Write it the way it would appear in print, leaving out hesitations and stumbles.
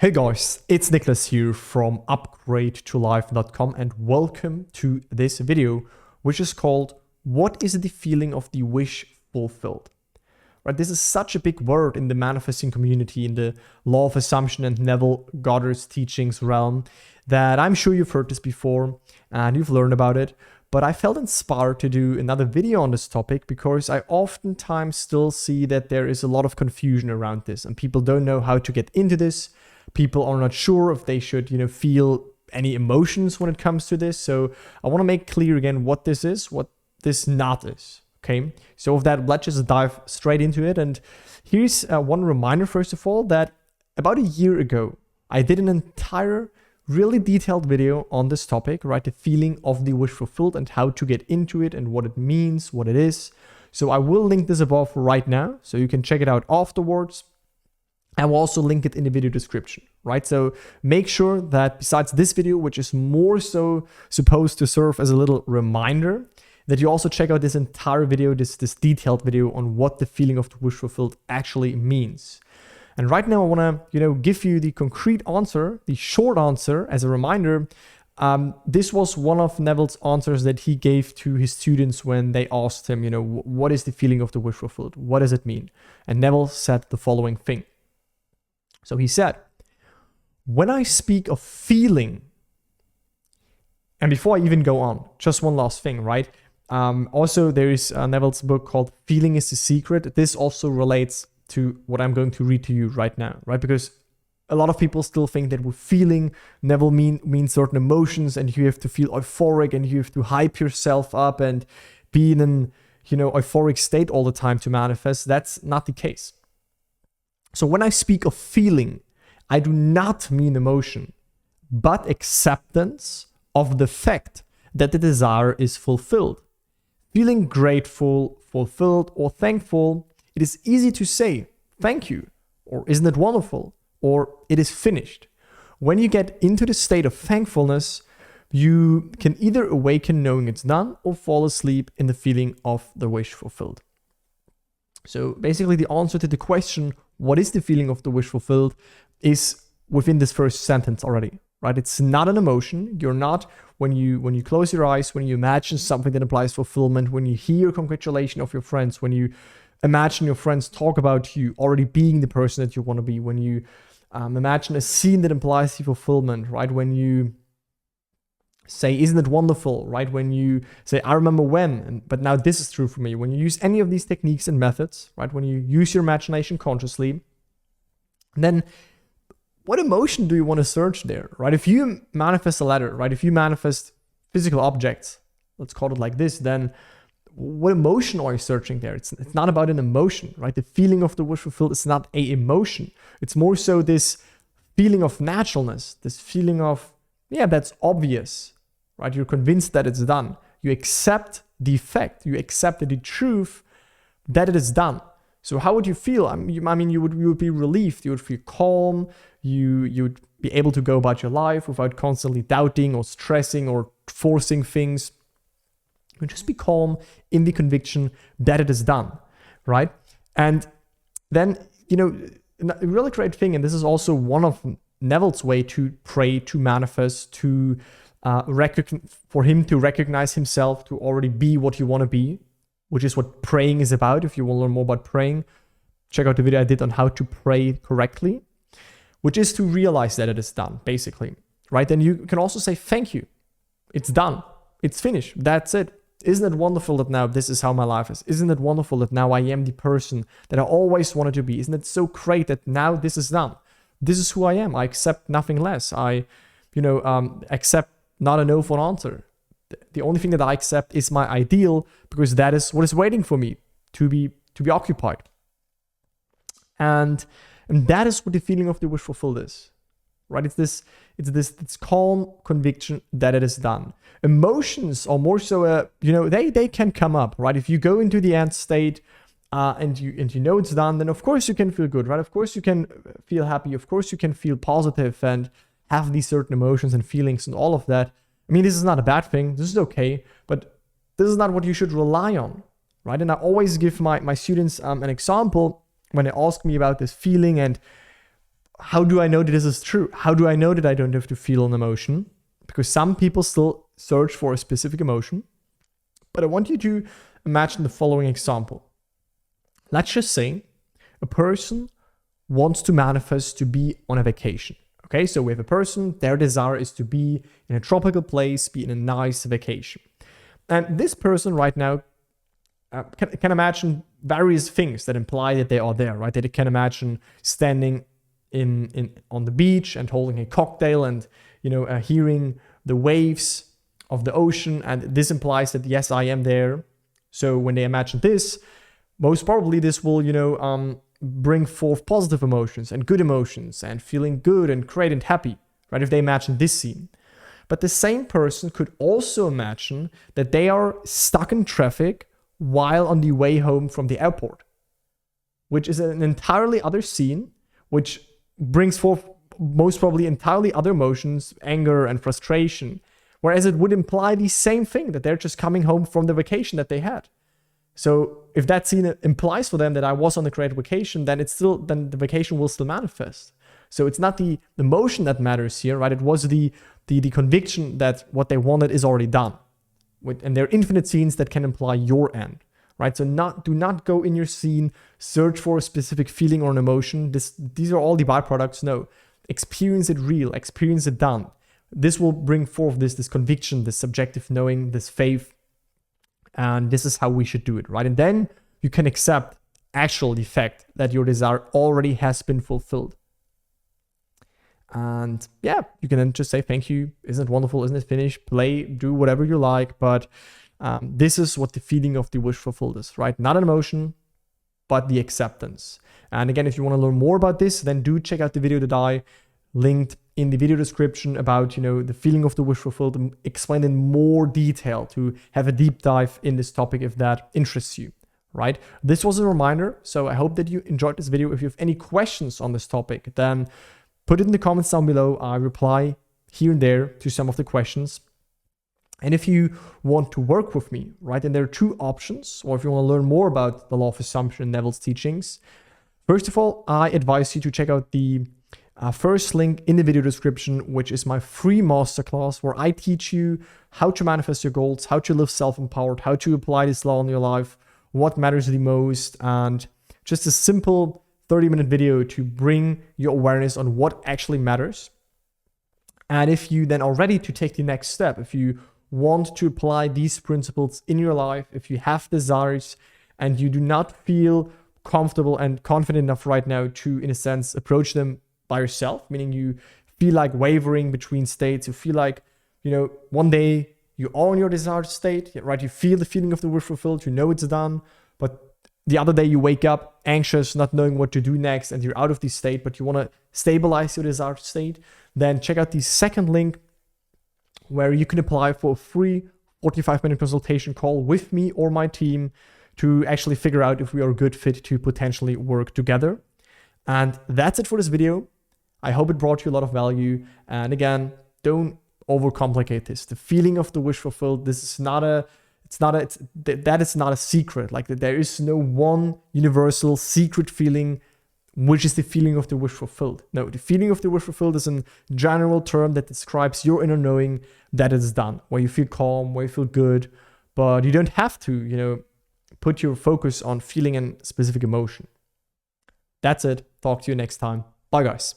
Hey guys, it's Nicholas here from upgradeToLife.com and welcome to this video, which is called What is the feeling of the wish fulfilled? Right, this is such a big word in the manifesting community, in the law of assumption and Neville Goddard's teachings realm, that I'm sure you've heard this before and you've learned about it. But I felt inspired to do another video on this topic because I oftentimes still see that there is a lot of confusion around this and people don't know how to get into this. People are not sure if they should, feel any emotions when it comes to this. So I want to make clear again what this is, what this not is. Okay. So with that, let's just dive straight into it. And here's one reminder, first of all, that about a year ago, I did an entire really detailed video on this topic, right? The feeling of the wish fulfilled and how to get into it and what it means, what it is. So I will link this above right now so you can check it out afterwards. I will also link it in the video description, right? So make sure that besides this video, which is more so supposed to serve as a little reminder, that you also check out this entire video, this detailed video on what the feeling of the wish fulfilled actually means. And right now I want to, give you the concrete answer, the short answer as a reminder. This was one of Neville's answers that he gave to his students when they asked him, what is the feeling of the wish fulfilled? What does it mean? And Neville said the following thing. So he said, when I speak of feeling, and before I even go on, just one last thing, right? Also, there is Neville's book called Feeling is the Secret. This also relates to what I'm going to read to you right now, right? Because a lot of people still think that with feeling, Neville means certain emotions and you have to feel euphoric and you have to hype yourself up and be in an, euphoric state all the time to manifest. That's not the case. So when I speak of feeling, I do not mean emotion, but acceptance of the fact that the desire is fulfilled. Feeling grateful, fulfilled, or thankful, it is easy to say, thank you, or isn't it wonderful, or it is finished. When you get into the state of thankfulness, you can either awaken knowing it's done or fall asleep in the feeling of the wish fulfilled. So basically the answer to the question, what is the feeling of the wish fulfilled, is within this first sentence already, right? It's not an emotion. You're not, when you close your eyes, when you imagine something that implies fulfillment, when you hear congratulation of your friends, when you imagine your friends talk about you already being the person that you want to be, when you imagine a scene that implies the fulfillment, right? When you say, isn't it wonderful, right? When you say, I remember when, but now this is true for me. When you use any of these techniques and methods, right? When you use your imagination consciously, then what emotion do you want to search there, right? If you manifest a letter, right? If you manifest physical objects, let's call it like this, then what emotion are you searching there? It's not about an emotion, right? The feeling of the wish fulfilled is not a emotion. It's more so this feeling of naturalness, this feeling of, yeah, that's obvious, right? You're convinced that it's done. You accept the fact. You accept the truth that it is done. So how would you feel? I mean, you would be relieved. You would feel calm. You would be able to go about your life without constantly doubting or stressing or forcing things. You would just be calm in the conviction that it is done, right? And then, a really great thing, and this is also one of Neville's way to pray, to manifest, to for him to recognize himself, to already be what you want to be, which is what praying is about. If you want to learn more about praying, check out the video I did on how to pray correctly, which is to realize that it is done, basically, right? Then you can also say, thank you. It's done. It's finished. That's it. Isn't it wonderful that now this is how my life is? Isn't it wonderful that now I am the person that I always wanted to be? Isn't it so great that now this is done? This is who I am. I accept nothing less. I, accept not a no for an answer. The only thing that I accept is my ideal because that is what is waiting for me to be occupied. And that is what the feeling of the wish fulfilled is, right? It's this calm conviction that it is done. Emotions are more so, they can come up, right? If you go into the end state, and you know it's done, then of course you can feel good, right? Of course you can feel happy. Of course you can feel positive and have these certain emotions and feelings and all of that. I mean, this is not a bad thing. This is okay, but this is not what you should rely on, right? And I always give my students an example when they ask me about this feeling and how do I know that this is true? How do I know that I don't have to feel an emotion? Because some people still search for a specific emotion. But I want you to imagine the following example. Let's just say a person wants to manifest to be on a vacation. Okay, so we have a person, their desire is to be in a tropical place, be in a nice vacation. And this person right now can imagine various things that imply that they are there, right? They can imagine standing on the beach and holding a cocktail and, hearing the waves of the ocean. And this implies that, yes, I am there. So when they imagine this, most probably this will, bring forth positive emotions and good emotions and feeling good and great and happy, right? If they imagine this scene. But the same person could also imagine that they are stuck in traffic while on the way home from the airport, which is an entirely other scene, which brings forth most probably entirely other emotions, anger and frustration, whereas it would imply the same thing, that they're just coming home from the vacation that they had. So if that scene implies for them that I was on a great vacation, then the vacation will still manifest. So it's not the emotion that matters here, right? It was the conviction that what they wanted is already done. And there are infinite scenes that can imply your end, right? So do not go in your scene, search for a specific feeling or an emotion. These are all the byproducts. No, experience it real, experience it done. This will bring forth this conviction, this subjective knowing, this faith. And this is how we should do it, right? And then you can accept the fact that your desire already has been fulfilled. And yeah, you can then just say, thank you. Isn't it wonderful? Isn't it finished? Play, do whatever you like. But this is what the feeling of the wish fulfilled is, right? Not an emotion, but the acceptance. And again, if you want to learn more about this, then do check out the video that I linked in the video description about, the feeling of the wish fulfilled, and explained in more detail to have a deep dive in this topic if that interests you, right? This was a reminder. So I hope that you enjoyed this video. If you have any questions on this topic, then put it in the comments down below. I reply here and there to some of the questions. And if you want to work with me, right, then there are two options, or if you want to learn more about the law of assumption and Neville's teachings, first of all, I advise you to check out the first link in the video description, which is my free masterclass where I teach you how to manifest your goals, how to live self-empowered, how to apply this law in your life, what matters the most, and just a simple 30-minute video to bring your awareness on what actually matters. And if you then are ready to take the next step, if you want to apply these principles in your life, if you have desires and you do not feel comfortable and confident enough right now to, in a sense, approach them by yourself, meaning you feel like wavering between states, you feel like, one day you are in your desired state, right? You feel the feeling of the wish fulfilled, you know it's done, but the other day you wake up anxious, not knowing what to do next, and you're out of this state, but you want to stabilize your desired state, then check out the second link where you can apply for a free 45-minute consultation call with me or my team to actually figure out if we are a good fit to potentially work together. And that's it for this video. I hope it brought you a lot of value. And again, don't overcomplicate this. The feeling of the wish fulfilled, that is not a secret. Like there is no one universal secret feeling, which is the feeling of the wish fulfilled. No, the feeling of the wish fulfilled is a general term that describes your inner knowing that it's done, where you feel calm, where you feel good, but you don't have to, put your focus on feeling a specific emotion. That's it. Talk to you next time. Bye, guys.